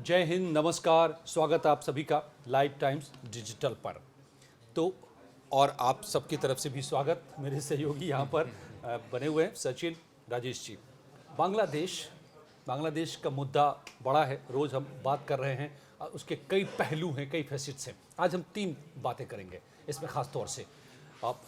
जय हिंद, नमस्कार, स्वागत आप सभी का लाइव टाइम्स डिजिटल पर। तो और आप सबकी तरफ से भी स्वागत। मेरे सहयोगी यहाँ पर बने हुए हैं सचिन, राजेश जी। बांग्लादेश का मुद्दा बड़ा है, रोज़ हम बात कर रहे हैं। उसके कई पहलू हैं, कई फैसिट्स हैं। आज हम 3 बातें करेंगे इसमें ख़ास तौर से।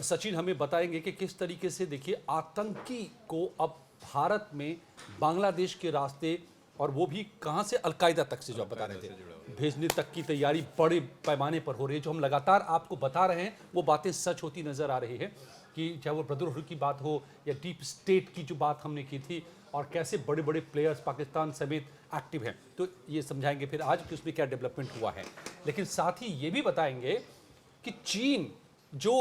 सचिन हमें बताएंगे कि किस तरीके से देखिए आतंकी को अब भारत में बांग्लादेश के रास्ते, और वो भी कहाँ से, अलकायदा तक से, जो आप बता रहे थे, भेजने तक की तैयारी बड़े पैमाने पर हो रही है। जो हम लगातार आपको बता रहे हैं वो बातें सच होती नजर आ रही है कि चाहे वो ब्रदरहुड की बात हो या डीप स्टेट की जो बात हमने की थी, और कैसे बड़े बड़े प्लेयर्स पाकिस्तान समेत एक्टिव हैं। तो ये समझाएंगे फिर आज कि उसमें क्या डेवलपमेंट हुआ है। लेकिन साथ ही ये भी बताएंगे कि चीन जो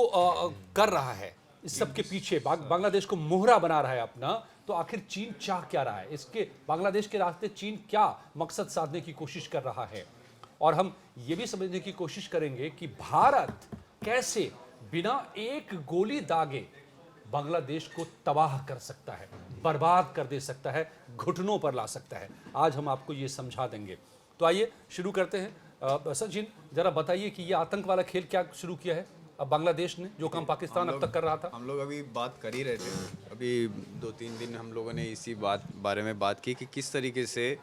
कर रहा है इस सब के पीछे, बांग्लादेश को मोहरा बना रहा है अपना, तो आखिर चीन चाह क्या रहा है, इसके बांग्लादेश के रास्ते चीन क्या मकसद साधने की कोशिश कर रहा है। और हम ये भी समझने की कोशिश करेंगे कि भारत कैसे बिना एक गोली दागे बांग्लादेश को तबाह कर सकता है, बर्बाद कर दे सकता है, घुटनों पर ला सकता है। आज हम आपको ये समझा देंगे। तो आइए शुरू करते हैं। सचिन, जरा बताइए कि ये आतंक वाला खेल क्या शुरू किया है अब बांग्लादेश ने, जो काम पाकिस्तान अब तक कर रहा था। हम लोग अभी बात कर ही रहे थे। अभी 2-3 दिन हम लोगों ने इसी बारे में बात की कि किस तरीके से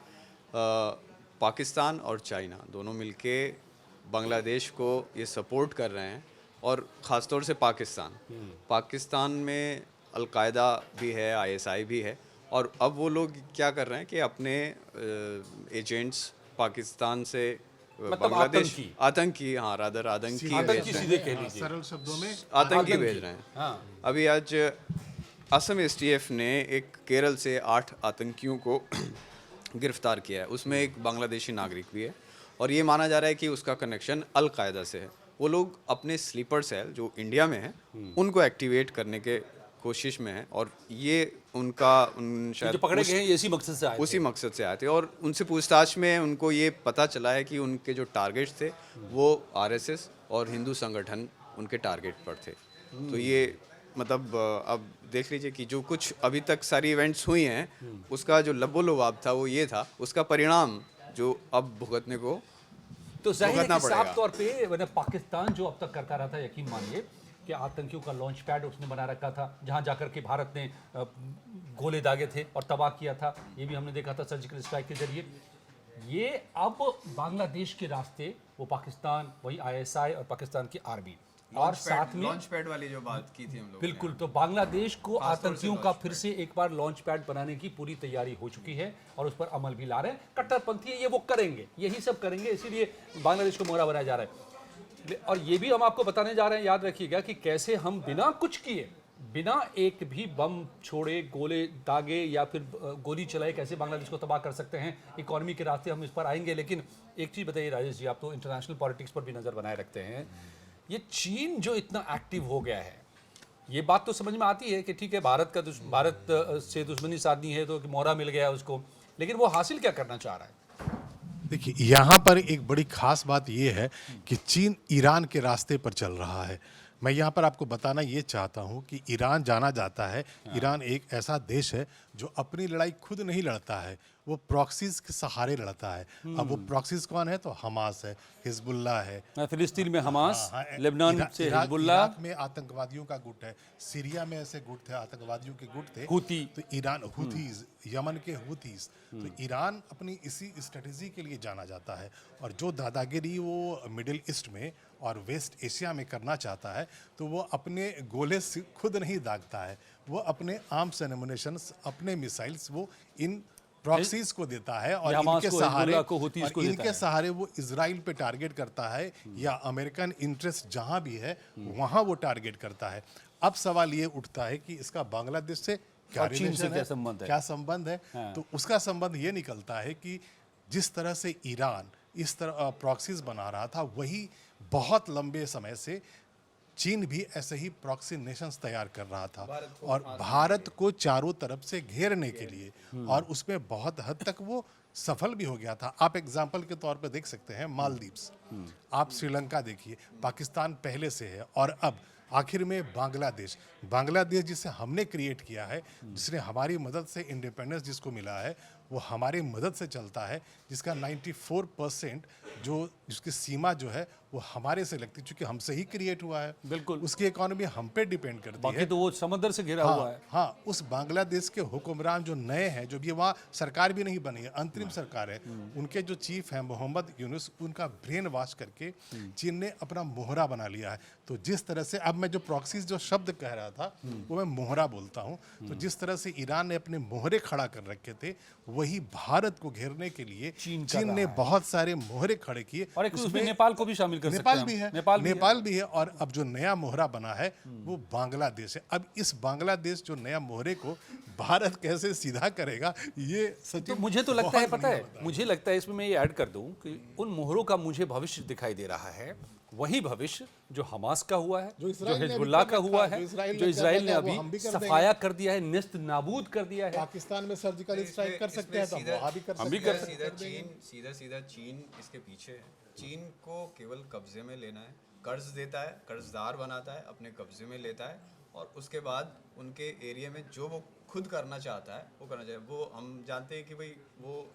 पाकिस्तान और चाइना दोनों मिलके बांग्लादेश को ये सपोर्ट कर रहे हैं, और ख़ास तौर से पाकिस्तान में अलकायदा भी है, आईएसआई भी है। और अब वो लोग क्या कर रहे हैं कि अपने एजेंट्स पाकिस्तान से मतलब बांग्लादेश आतंकी सीधे कह लीजिए, सरल शब्दों में आतंकी भेज रहे हैं। हाँ। अभी आज असम एसटीएफ ने एक केरल से 8 आतंकियों को गिरफ्तार किया है। उसमें एक बांग्लादेशी नागरिक भी है, और ये माना जा रहा है कि उसका कनेक्शन अलकायदा से है। वो लोग अपने स्लीपर सेल जो इंडिया में है उनको एक्टिवेट करने के कोशिश में है, और ये शायद जो पकड़े गए हैं ये इसी मकसद से आए थे। उसी मकसद से आए थे। और उनसे पूछताछ में उनको ये पता चला है कि उनके जो टारगेट्स थे वो आरएसएस और हिंदू संगठन उनके टारगेट पर थे। तो ये मतलब अब देख लीजिए कि जो कुछ अभी तक सारी इवेंट्स हुई हैं उसका जो लबो-लुबाब था वो ये था, उसका परिणाम जो अब भुगतने को तो जाहिर है कि पड़ेगा। साफ तौर पे पाकिस्तान जो अब तक करता रहा था, यकीन मानिए कि आतंकियों का लॉन्च पैड उसने बना रखा था, जहां जाकर के भारत ने गोले दागे थे और तबाह किया था। ये भी हमने देखा था सर्जिकल स्ट्राइक के जरिए। ये अब बांग्लादेश के रास्ते वो पाकिस्तान, वही आईएसआई और पाकिस्तान की आर्मी, और साथ में लॉन्च पैड वाली जो बात की थी हम लोग, बिल्कुल, तो बांग्लादेश को आतंकियों का फिर से एक बार लॉन्च पैड बनाने की पूरी तैयारी हो चुकी है, और उस पर अमल भी ला रहे हैं। कट्टरपंथी ये वो करेंगे, यही सब करेंगे, इसीलिए बांग्लादेश को मोहरा बनाया जा रहा है। और ये भी हम आपको बताने जा रहे हैं, याद रखिएगा, कि कैसे हम बिना कुछ किए, बिना एक भी बम छोड़े, गोले दागे या फिर गोली चलाए, कैसे बांग्लादेश को तबाह कर सकते हैं। इकॉनमी के रास्ते हम इस पर आएंगे। लेकिन एक चीज़ बताइए राजेश जी, आप तो इंटरनेशनल पॉलिटिक्स पर भी नज़र बनाए रखते हैं। ये चीन जो इतना एक्टिव हो गया है, ये बात तो समझ में आती है कि ठीक है, भारत से दुश्मनी साधनी है तो मोहरा मिल गया उसको, लेकिन वो हासिल क्या करना चाह रहा है। देखिए, यहाँ पर एक बड़ी खास बात ये है कि चीन ईरान के रास्ते पर चल रहा है। मैं यहाँ पर आपको बताना ये चाहता हूँ कि ईरान जाना जाता है, ईरान एक ऐसा देश है जो अपनी लड़ाई खुद नहीं लड़ता है, वो प्रॉक्सीज के सहारे लड़ता है। अब वो प्रॉक्सीज कौन है? तो हमास है, हिजबुल्लाह है, फिलिस्तीन में हमास, लेबनान से हिजबुल्लाह, इराक में आतंकवादियों का गुट है, सीरिया में ऐसे गुट थे, आतंकवादियों के गुट थे, हूती, तो ईरान हुथीज, यमन के हुथीज। तो ईरान अपनी इसी स्ट्रेटजी के लिए जाना जाता है, और जो दादागिरी वो मिडिल ईस्ट में और वेस्ट एशिया में करना चाहता है, तो वो अपने गोले खुद नहीं दागता है, वो अपने आर्म्स एंड एमुनेशंस, अपने मिसाइल्स वो इन प्रॉक्सीज को देता है, और इनके सहारे वो इजराइल पे टारगेट करता है, या अमेरिकन इंटरेस्ट जहां भी है वहां वो टारगेट करता है। अब सवाल ये उठता है कि इसका बांग्लादेश से क्या रिलेशन है, क्या संबंध है? हाँ। तो उसका संबंध ये निकलता है कि जिस तरह से ईरान इस तरह प्रॉक्सीज बना रहा था, वही बहुत लंबे समय से चीन भी ऐसे ही प्रॉक्सी नेशंस तैयार कर रहा था, और भारत को चारों तरफ से घेरने के लिए, और उसमें बहुत हद तक वो सफल भी हो गया था। आप एग्जाम्पल के तौर पे देख सकते हैं मालदीव्स, आप श्रीलंका देखिए, पाकिस्तान पहले से है, और अब आखिर में बांग्लादेश जिसे हमने क्रिएट किया है, जिसने हमारी मदद से इंडिपेंडेंस जिसको मिला है, वो हमारी मदद से चलता है, जिसका 94% जो जिसकी सीमा जो है वो हमारे से लगती है, क्योंकि हमसे ही क्रिएट हुआ है। बिल्कुल। उसकी इकोनॉमी हम पे डिपेंड करती बाकी है। तो वो समंदर से घिरा हुआ है। हाँ, उस बांग्लादेश के हुक्मरान जो नए हैं, जो भी वहाँ सरकार भी नहीं बनी है, अंतरिम सरकार है, उनके जो चीफ हैं मोहम्मद यूनुस, उनका ब्रेन वॉश करके चीन ने अपना मोहरा बना लिया है। तो जिस तरह से अब मैं जो प्रॉक्सीज जो शब्द कह रहा था वो मैं मोहरा बोलता हूँ। तो जिस तरह से ईरान ने अपने मोहरे खड़ा कर रखे थे, वही भारत को घेरने के लिए चीन कर चीन रहा ने है। बहुत सारे मोहरे खड़े किए। और एक उसमें नेपाल को भी शामिल कर सकते नेपाल हैं भी हम। है, नेपाल भी है। और अब जो नया मोहरा बना है वो बांग्लादेश है। अब इस बांग्लादेश जो नया मोहरे को भारत कैसे सीधा करेगा, ये तो सचिन मुझे तो लगता है, बहुत पता है, बढ़िया मुझे लगता है इसमें मैं ये ऐड कर दूं कि उन मोहरों का मुझे भविष्य दिखाई दे रहा है, वही भविष्य जो हमास का हुआ है, जो इस्राएल ने अभी हिजबुल्लाह कर का रखा हुआ है, है, जो जो इजराइल ने कर अभी वो हम भी कर देंगे। सफाया कर दिया है, नेस्त नाबूद कर दिया है। पाकिस्तान में सर्जिकल स्ट्राइक कर सकते हैं, तो सीधा- वहाँ भी कर हम भी सकते कर हैं। सीधा चीन इसके पीछे है। चीन को केवल कब्जे में लेना है, कर्ज देता है, कर्जदार बनाता है, अपने कब्जे में लेता है, और उसके बाद उनके एरिया में जो वो खुद करना चाहता है वो करना चाहिए। वो हम जानते हैं कि भाई वो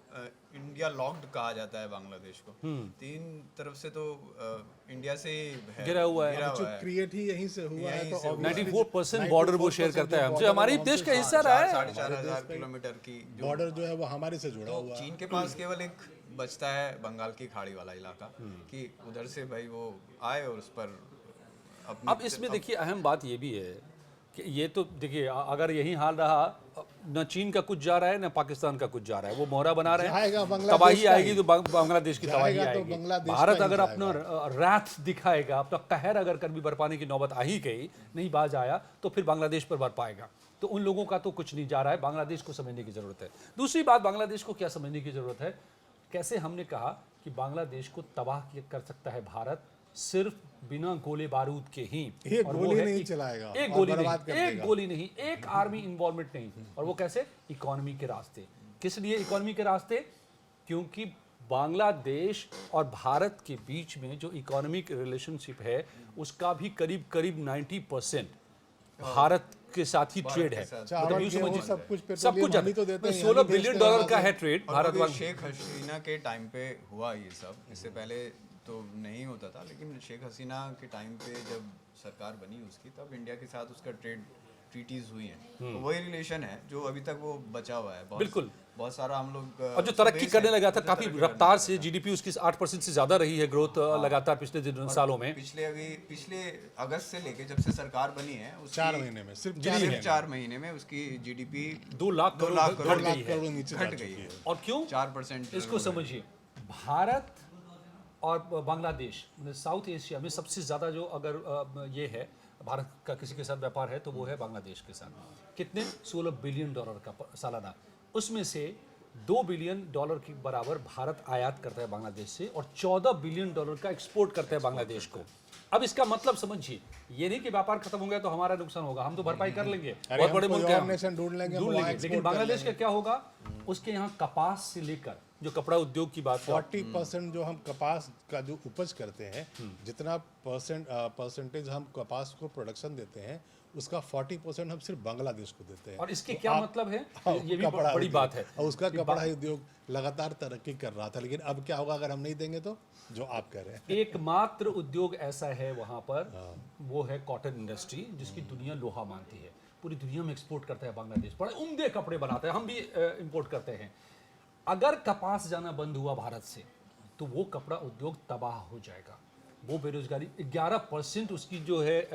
इंडिया लॉक्ड कहा जाता है बांग्लादेश को, तीन तरफ से तो इंडिया से है, घिरा हुआ है। जो क्रिएट ही यहीं से हुआ है, तो obviously 94% बॉर्डर वो शेयर करता है हमसे, हमारे देश का हिस्सा रहा है। 4,500 किलोमीटर की जो बॉर्डर जो है वो हमारे से जुड़ा तो हुआ है। चीन के पास केवल एक बचता है बंगाल की खाड़ी वाला इलाका, कि उधर से भाई वो आए और उस पर अपनी अब इसमें देखिए अहम बात ये भी है कि ये तो देखिए अगर यही हाल रहा, न चीन का कुछ जा रहा है न पाकिस्तान का कुछ जा रहा है, वो मोहरा बना रहे जाएगा हैं, बांग्लादेश तबाही का आएगी ही। तो बांग्लादेश की तबाही जाएगा तो आएगी। बांग्लादेश भारत का ही अगर जाएगा। अपना रैथ दिखाएगा, अपना कहर अगर कभी बरपाने की नौबत आ ही गई, नहीं बाज आया, तो फिर बांग्लादेश पर बर पाएगा। तो उन लोगों का तो कुछ नहीं जा रहा है, बांग्लादेश को समझने की जरूरत है। दूसरी बात, बांग्लादेश को क्या समझने की जरूरत है, कैसे हमने कहा कि बांग्लादेश को तबाह कर सकता है भारत सिर्फ बिना गोले बारूद के ही। एक और वो गोली है नहीं एक- चलाएगा एक और गोली बर्बाद नहीं, कर एक देगा। गोली नहीं, एक आर्मी इन्वॉल्वमेंट नहीं। और वो कैसे? इकोनॉमी के रास्ते। किस लिए इकोनॉमी के रास्ते? क्योंकि बांग्लादेश और भारत के बीच में जो इकोनॉमिक रिलेशनशिप है उसका भी करीब करीब 90% भारत के साथ ही ट्रेड है। चावल, मतलब यूं गेहूं, समझिए, सब कुछ सब पेट्रोलियम कुछ हम ही तो देते हैं, 16 हम ही बिलियन बेचते हैं डॉलर वहाँ का से। है ट्रेड और भारत वो भी शेख हसीना के टाइम पे हुआ ये सब, इससे पहले तो नहीं होता था, लेकिन शेख हसीना के टाइम पे जब सरकार बनी उसकी, तब इंडिया के साथ उसका ट्रीटीज हुई हैं, तो वही रिलेशन है जो अभी तक वो बचा हुआ है। बिल्कुल। बहुत सारा हम लोग और जो तरक्की करने लगा था काफी रफ्तार से, जीडीपी उसकी 8% से ज्यादा रही है ग्रोथ लगातार पिछले सालों में। पिछले अगस्त से लेके जब से सरकार बनी है उसकी 4 महीने में, सिर्फ सिर्फ 4 महीने में उसकी जीडीपी 2 लाख करोड़ घट करोड़ गई है। करोड़ नीचे जा घट चुकी गई है। है। और क्यों? 4% इसको समझिए, भारत और बांग्लादेश साउथ एशिया में सबसे ज़्यादा जो अगर ये है भारत का किसी के साथ व्यापार है तो वो है बांग्लादेश के साथ। कितने? 16 बिलियन डॉलर का सालाना। उसमें से 2 बिलियन डॉलर के बराबर भारत आयात करता है बांग्लादेश से, और 14 बिलियन डॉलर का एक्सपोर्ट करता है बांग्लादेश को। अब इसका मतलब समझिए, ये नहीं कि व्यापार खत्म हो गया तो हमारा नुकसान होगा, हम तो भरपाई कर लेंगे, बहुत बड़े मुल्क हैं हम, नेशन ढूंढ लेंगे, ढूंढ वहाँ लेंगे। export लेकिन कर बांग्लादेश का लेंगे। क्या होगा? उसके यहाँ कपास से लेकर जो कपड़ा उद्योग की बात है, 40% जो हम कपास का जो उपज करते हैं, जितना परसेंटेज हम कपास को प्रोडक्शन देते हैं, उसका 40% हम सिर्फ बांग्लादेश को देते हैं। और इसके तो क्या आप- मतलब है? हाँ, ये भी कपड़ा बड़ी उद्योग। बात है। और उसका कपड़ा उद्योग लगातार तरक्की कर रहा था, लेकिन अब क्या होगा अगर हम नहीं देंगे तो? जो आप कह रहे हैं, एकमात्र उद्योग ऐसा है वहाँ पर, वो है कॉटन इंडस्ट्री, जिसकी दुनिया लोहा मानती है। पूरी दुनिया में एक्सपोर्ट करता है बांग्लादेश, बड़े उम्दे कपड़े बनाते हैं, हम भी इंपोर्ट करते हैं। अगर कपास जाना बंद हुआ भारत से तो वो कपड़ा उद्योग तबाह हो जाएगा। वो बेरोजगारी 11% उसकी जो है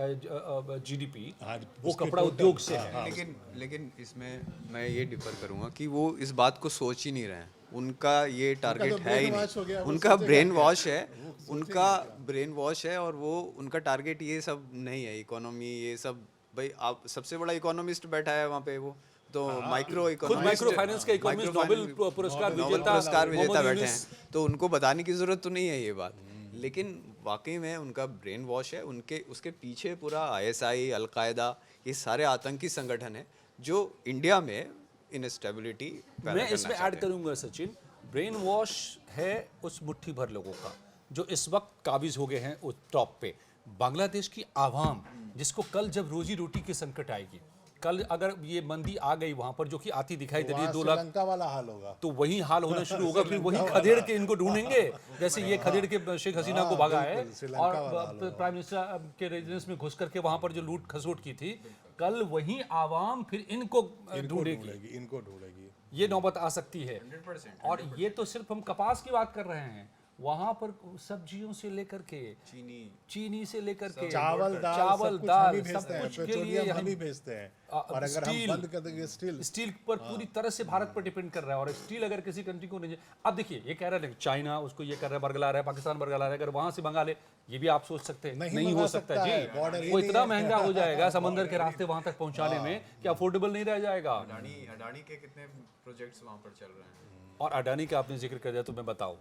जीडीपी, हाँ, वो उसके कपड़ा total- उद्योग से हाँ, है। लेकिन इसमें मैं ये डिफर करूंगा कि वो इस बात को सोच ही नहीं रहे हैं। उनका ये टारगेट तो है ही brain wash हो गया, नहीं, वो उनका सोचेगा ब्रेन क्या? वॉश है, उनका ब्रेन वॉश है, और वो उनका टारगेट ये सब नहीं है। इकोनॉमी ये सब, भाई आप सबसे बड़ा इकोनॉमिस्ट बैठा है वहाँ पे, वो तो माइक्रो खुद इकोनॉमिस्ट, माइक्रो फाइनेंस के इकोनॉमिस्ट, नोबेल पुरस्कार नोबेल विजेता पुरस्कार विजेता मोहम्मद बैठे यूनुस। हैं, तो उनको बताने की जरूरत तो नहीं है ये बात। लेकिन वाकई में उनका ब्रेन वॉश है, उसके पीछे पूरा ISI, अलकायदा, ये सारे आतंकी संगठन है जो इंडिया में इनस्टेबिलिटी मैं इसमें ऐड करूंगा सचिन, ब्रेन वॉश है उस मुट्ठी भर लोगों का जो इस वक्त काबिज हो गए हैं उस टॉप पे। बांग्लादेश की आवाम जिसको कल जब रोजी रोटी की संकट आएगी, कल अगर ये मंदी आ गई वहां पर, जो कि आती दिखाई दे रही है, 2 लाख, श्रीलंका वाला हाल होगा। तो वही हाल होना शुरू होगा। फिर वही खदेड़ के इनको ढूंढेंगे, जैसे ये खदेड़ के शेख हसीना को भगा है और प्राइम मिनिस्टर के रेजिडेंस में घुस करके वहां पर जो लूट खसोट की थी, कल वही आवाम फिर इनको ढूंढेगी। इनको ढूंढेगी। ये नौबत आ सकती है। 100%। और ये तो सिर्फ हम कपास की बात कर रहे हैं, वहां पर सब्जियों से लेकर के चीनी से लेकर के चावल दाल सब कुछ के लिए हम ही भेजते हैं। और अगर हम बंद कर देंगे स्टील पर पूरी तरह से भारत पर डिपेंड कर रहा है। और स्टील अगर किसी कंट्री को नहीं, अब देखिए ये कह रहा है चाइना उसको ये कर रहा है, बरगला रहा है, पाकिस्तान बरगला रहा है, अगर वहां से मंगा ले, ये भी आप सोच सकते हैं नहीं हो सकता जी। वो इतना महंगा हो जाएगा समंदर के रास्ते वहां तक पहुंचाने में कि अफोर्डेबल नहीं रह जाएगा। अडानी के कितने प्रोजेक्ट्स वहाँ पर चल रहे हैं। और अडानी का आपने जिक्र कर दिया तो मैं बताऊं,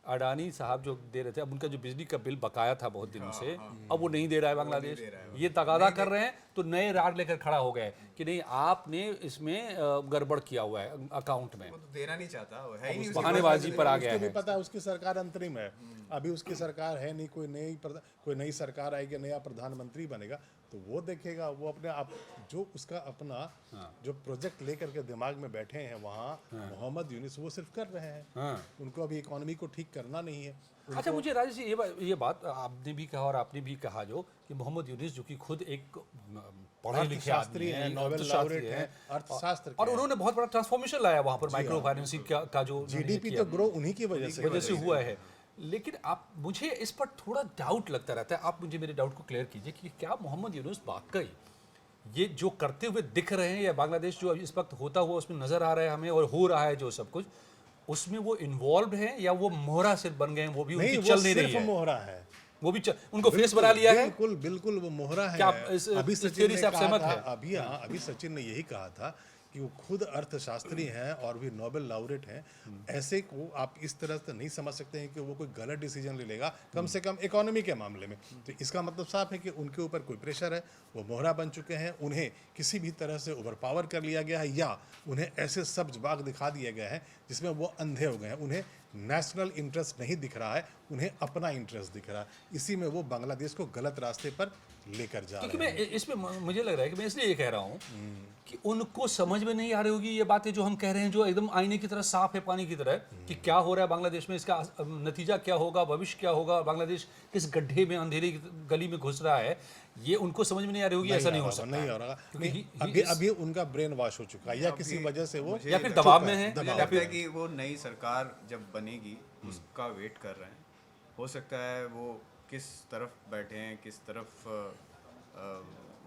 अडानी साहब जो दे रहे थे, अब उनका जो बिजली का बिल बकाया था बहुत दिनों से, अब वो नहीं दे रहा है बांग्लादेश। ये तगादा कर रहे हैं तो नए राड लेकर खड़ा हो गए कि नहीं आपने इसमें गड़बड़ किया हुआ है अकाउंट में, वो तो देना नहीं चाहता, वो है ही नहीं। बहानेबाजी पर आ गया उसको है। भी पता है उसकी सरकार अंतरिम है, अभी उसकी सरकार है नहीं, कोई नई सरकार आएगी, नया प्रधानमंत्री बनेगा तो वो देखेगा, वो अपने आप जो उसका अपना जो प्रोजेक्ट लेकर के दिमाग में बैठे हैं वहाँ मोहम्मद यूनिस, वो सिर्फ कर रहे हैं। उनको अभी इकोनॉमी को ठीक करना नहीं है। अच्छा, मुझे राजेश जी ये बात आपने भी कहा और आपने भी कहा जो कि मोहम्मद यूनिस जो कि खुद एक पढ़े लिखे आदमी हैं, नोबेल लॉरेट हैं अर्थशास्त्र और उन्होंने बहुत बड़ा ट्रांसफॉर्मेशन लाया वहाँ पर, माइक्रो फाइनेंसिंग का जो जीडीपी तो ग्रो उन्हीं की वजह से हुआ है। लेकिन आप मुझे इस पर थोड़ा डाउट लगता रहता है, आप मुझे मेरे डाउट को क्लियर कीजिए कि क्या मोहम्मद यूनुस वाकई ये जो करते हुए दिख रहे हैं, या बांग्लादेश जो इस वक्त होता हुआ उसमें नजर आ रहा है हमें और हो रहा है जो सब कुछ, उसमें वो इन्वॉल्व है या वो मोहरा सिर्फ बन गए हैं, वो भी उनकी चल नहीं रही है? मोहरा है वो भी उनको फेस बना लिया है। बिल्कुल बिल्कुल वो मोहरा है। क्या अभी इस theory से आप सहमत हैं? अभी सचिन ने यही कहा था कि वो खुद अर्थशास्त्री हैं और भी नोबेल लॉरेट हैं। ऐसे को आप इस तरह से नहीं समझ सकते हैं कि वो कोई गलत डिसीजन ले लेगा, कम से कम इकोनॉमी के मामले में। तो इसका मतलब साफ है कि उनके ऊपर कोई प्रेशर है, वो मोहरा बन चुके हैं, उन्हें किसी भी तरह से ओवर पावर कर लिया गया है या उन्हें ऐसे सब्ज बाग दिखा दिया गया है जिसमें वो अंधे हो गए हैं। उन्हें नेशनल इंटरेस्ट नहीं दिख रहा है, उन्हें अपना इंटरेस्ट दिख रहा है। इसी में वो बांग्लादेश को गलत रास्ते पर लेकर जा क्योंकि रहे हैं। मैं इसमें मुझे लग रहा है कि मैं इसलिए ये कह रहा हूँ कि उनको समझ में नहीं आ रही होगी ये बातें जो हम कह रहे हैं, जो एकदम आईने की तरह साफ है, पानी की तरह, कि क्या हो रहा है बांग्लादेश में, इसका नतीजा क्या होगा, भविष्य क्या होगा, बांग्लादेश किस गड्ढे में, अंधेरी गली में घुस रहा है, ये उनको समझ में नहीं आ रही होगी। ऐसा नहीं हो सकता, नहीं हो रहा। अभी उनका ब्रेन वॉश हो चुका है या किसी वजह से वो या फिर दबाव में है, या फिर कि वो नई सरकार जब बनेगी उसका वेट कर रहे हैं। हो सकता है वो किस तरफ बैठे हैं, किस तरफ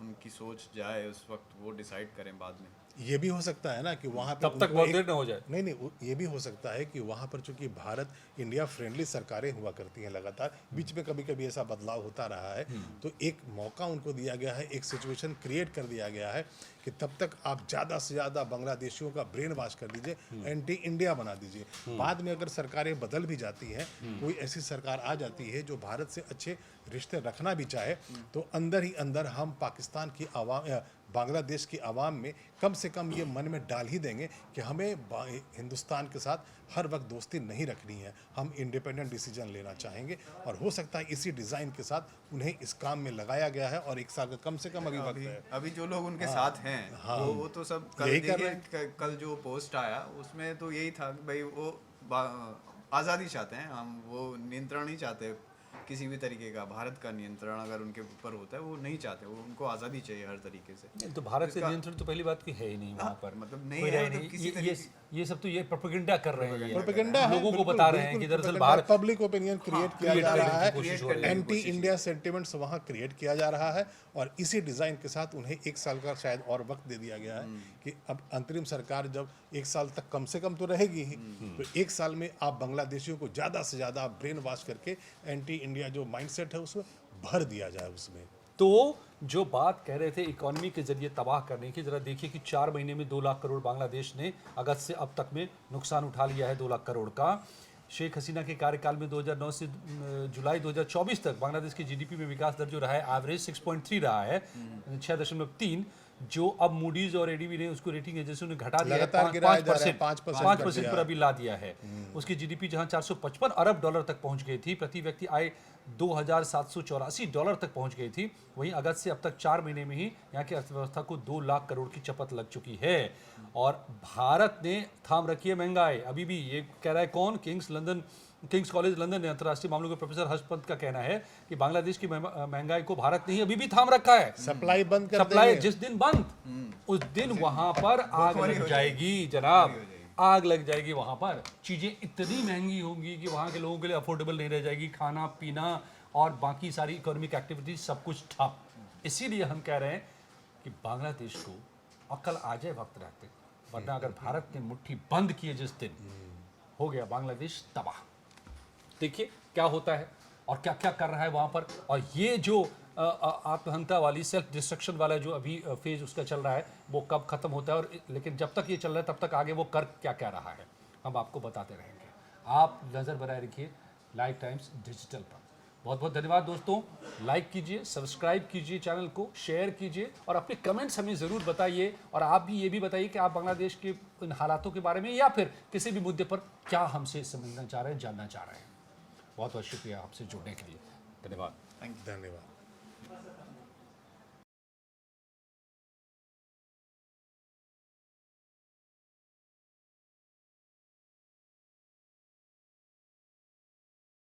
उनकी सोच जाए, उस वक्त वो डिसाइड करें बाद में। ये भी हो सकता है ना कि वहाँ पे तब तक बहुत देर न हो जाए। नहीं, ये भी हो सकता है कि वहाँ पर चूंकि भारत इंडिया फ्रेंडली सरकारें हुआ करती हैं लगातार, बीच में कभी कभी ऐसा बदलाव होता रहा है, तो एक मौका उनको दिया गया है, एक सिचुएशन क्रिएट कर दिया गया है कि तब तक आप ज़्यादा से ज़्यादा बांग्लादेशियों का ब्रेन वॉश कर दीजिए, एंटी इंडिया बना दीजिए। बाद में अगर सरकारें बदल भी जाती हैं, कोई ऐसी सरकार आ जाती है जो भारत से अच्छे रिश्ते रखना भी चाहे, तो अंदर ही अंदर हम पाकिस्तान की आवाम, बांग्लादेश की आवाम में कम से कम ये मन में डाल ही देंगे कि हमें हिंदुस्तान के साथ हर वक्त दोस्ती नहीं रखनी है, हम इंडिपेंडेंट डिसीजन लेना चाहेंगे। और हो सकता है इसी डिज़ाइन के साथ उन्हें इस काम में लगाया गया है और 1 साल का कम से कम अभी वक्त है। अभी जो लोग उनके साथ हैं वो तो सब यही कर रहे हैं। कल जो पोस्ट आया उसमें तो यही था कि भाई वो आज़ादी चाहते हैं, हम वो नियंत्रण नहीं चाहते किसी भी तरीके का। भारत का नियंत्रण अगर उनके ऊपर होता है वो नहीं चाहते, वो उनको आज़ादी चाहिए हर तरीके से। तो भारत से नियंत्रण तो पहली बात की है ही नहीं वहाँ पर, मतलब नहीं है, मतलब किसी ये सब तो ये प्रोपेगेंडा कर रहे हैं, प्रोपेगेंडा है, लोगों को बता रहे हैं कि दरअसल भारत पब्लिक ओपिनियन क्रिएट किया जा रहा है, कोशिश हो रही है। एंटी इंडिया सेंटिमेंट्स वहाँ क्रिएट किया जा रहा है और इसी डिज़ाइन के साथ उन्हें 1 साल का शायद और वक्त दे दिया गया है कि अब अंतरिम सरकार जब 1 साल तक कम से कम तो रहेगी ही, तो 1 साल में आप बांग्लादेशियों को ज़्यादा से ज़्यादा ब्रेन वॉश करके एंटी इंडिया जो माइंडसेट है उसमें भर दिया जाए उसमें। तो जो बात कह रहे थे इकोनॉमी के जरिए तबाह करने की, जरा देखिए कि 4 महीने में 2 लाख करोड़ बांग्लादेश ने अगस्त से अब तक में नुकसान उठा लिया है, 2 लाख करोड़ का। शेख हसीना के कार्यकाल में 2009 से जुलाई 2024 तक बांग्लादेश की जीडीपी में विकास दर जो रहा है एवरेज 6.3 रहा है, 6.3। जो अब मूडीज और एडीबी ने उसको रेटिंग एजेंसी ने घटा दिया है लगातार गिराया जा रहा है, 5% 5% पर अभी ला दिया है। उसकी जीडीपी जहां 455 अरब डॉलर तक पहुंच गई थी, प्रति व्यक्ति आय $2,784 तक पहुंच गई थी, वहीं अगस्त से अब तक 4 महीने में ही यहाँ की अर्थव्यवस्था को 2 लाख करोड़ की चपत लग चुकी है। और भारत ने थाम रखी है महंगाई अभी भी। ये कह रहा है कौन? किंग्स कॉलेज लंदन ने अंतर्राष्ट्रीय मामलों के प्रोफेसर हर्ष पंत का कहना है कि बांग्लादेश की महंगाई को भारत ने ही अभी भी थाम रखा है। सप्लाई बंद कर सप्लाई देंगे। जिस दिन बंद उस दिन वहां पर आग लग जाएगी जनाब, आग लग जाएगी वहां पर। चीजें इतनी महंगी होंगी कि वहां के लोगों के लिए अफोर्डेबल नहीं रह जाएगी, खाना पीना और बाकी सारी इकोनॉमिक एक्टिविटीज सब कुछ ठप। इसीलिए हम कह रहे हैं कि बांग्लादेश को अकल आ जाए वक्त रहते, वरना अगर भारत ने मुट्ठी बंद किए जिस दिन, हो गया बांग्लादेश तबाह। देखिए क्या होता है और क्या क्या कर रहा है वहाँ पर। और ये जो आत्महत्या वाली सेल्फ डिस्ट्रक्शन वाला जो अभी फेज उसका चल रहा है, वो कब खत्म होता है और लेकिन जब तक ये चल रहा है तब तक आगे वो कर क्या क्या रहा है हम आपको बताते रहेंगे। आप नज़र बनाए रखिए लाइव टाइम्स डिजिटल पर। बहुत बहुत धन्यवाद दोस्तों। लाइक कीजिए, सब्सक्राइब कीजिए चैनल को, शेयर कीजिए और अपने कमेंट्स हमें ज़रूर बताइए। और आप भी ये भी बताइए कि आप बांग्लादेश के इन हालातों के बारे में या फिर किसी भी मुद्दे पर क्या हमसे समझना चाह रहे हैं, जानना चाह रहे हैं। बहुत बहुत शुक्रिया आपसे जुड़ने के लिए। धन्यवाद। धन्यवाद।